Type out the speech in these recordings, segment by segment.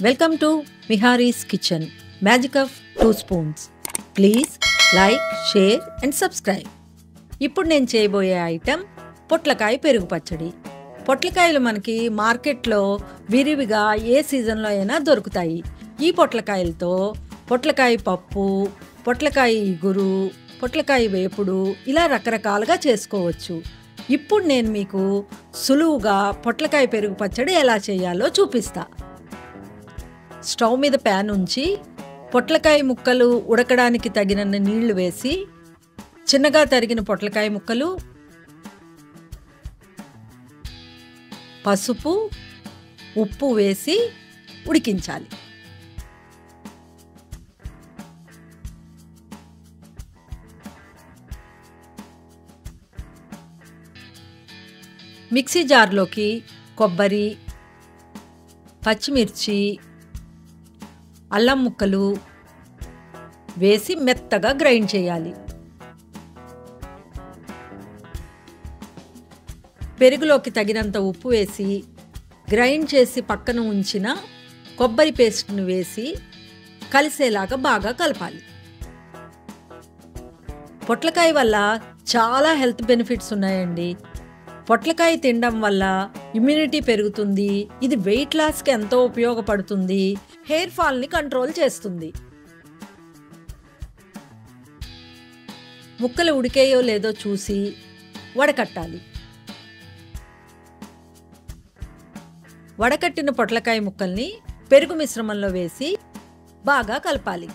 Welcome to Mihari's kitchen magic of 2 spoons. Please like, share and subscribe. ఇప్పుడు నేను చేయబోయే item పొట్లకాయ పెరుగు పచ్చడి. పొట్లకాయలు మనకి మార్కెట్లో విరివిగా ఏ సీజన్లో అయినా దొరుకుతాయి. ఈ పొట్లకాయలతో పొట్లకాయ పప్పు, పొట్లకాయ ఇగురు, పొట్లకాయ వేపుడు ఇలా రకరకాలుగా చేసుకోవచ్చు. ఇప్పుడు నేను మీకు సులువుగా పొట్లకాయ పెరుగు పచ్చడి ఎలా చేయాలో చూపిస్తా. స్టవ్ మీద ప్యాన్ ఉంచి పొట్లకాయ ముక్కలు ఉడకడానికి తగినన్ని నీళ్లు వేసి చిన్నగా తరిగిన పొట్లకాయ ముక్కలు, పసుపు, ఉప్పు వేసి ఉడికించాలి. మిక్సీ జార్లోకి కొబ్బరి, పచ్చిమిర్చి, అల్లం ముక్కలు వేసి మెత్తగా గ్రైండ్ చేయాలి. పెరుగులోకి తగినంత ఉప్పు వేసి గ్రైండ్ చేసి పక్కన ఉంచిన కొబ్బరి పేస్ట్ను వేసి కలిసేలాగా బాగా కలపాలి. పొట్లకాయ వల్ల చాలా హెల్త్ బెనిఫిట్స్ ఉన్నాయండి. పొట్లకాయ తినడం వల్ల ఇమ్యూనిటీ పెరుగుతుంది. ఇది వెయిట్ లాస్కి ఎంతో ఉపయోగపడుతుంది. హెయిర్ ఫాల్ని కంట్రోల్ చేస్తుంది. ముక్కలు ఉడికేయో లేదో చూసి వడకట్టాలి. వడకట్టిన పొట్లకాయ ముక్కల్ని పెరుగు మిశ్రమంలో వేసి బాగా కలపాలి.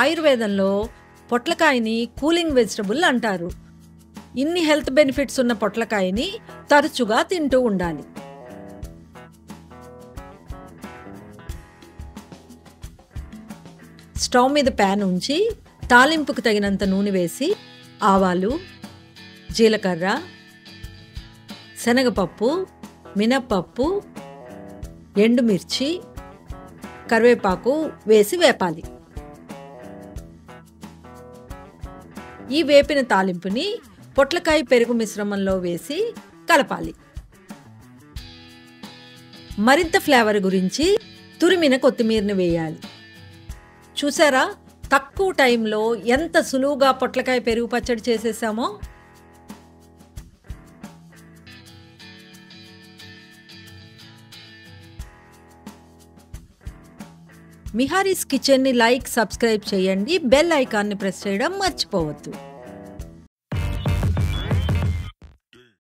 ఆయుర్వేదంలో పొట్లకాయని కూలింగ్ వెజిటబుల్ అంటారు. ఇన్ని హెల్త్ బెనిఫిట్స్ ఉన్న పొట్లకాయని తరచుగా తింటూ ఉండాలి. స్టవ్ మీద ప్యాన్ ఉంచి తాలింపుకు తగినంత నూనె వేసి ఆవాలు, జీలకర్ర, శనగపప్పు, మినప్పప్పు, ఎండుమిర్చి, కరివేపాకు వేసి వేపాలి. ఈ వేపిన తాలింపుని పొట్లకాయ పెరుగు మిశ్రమంలో వేసి కలపాలి. మరింత ఫ్లేవర్ గురించి తురిమిన కొత్తిమీరని వేయాలి. చూసారా, తక్కువ టైంలో ఎంత సులువుగా పొట్లకాయ పెరుగు పచ్చడి చేసేసామో. మిహారీస్ కిచెన్ని లైక్, సబ్స్క్రైబ్ చేయండి. బెల్ ఐకాన్ని ప్రెస్ చేయడం మర్చిపోవద్దు.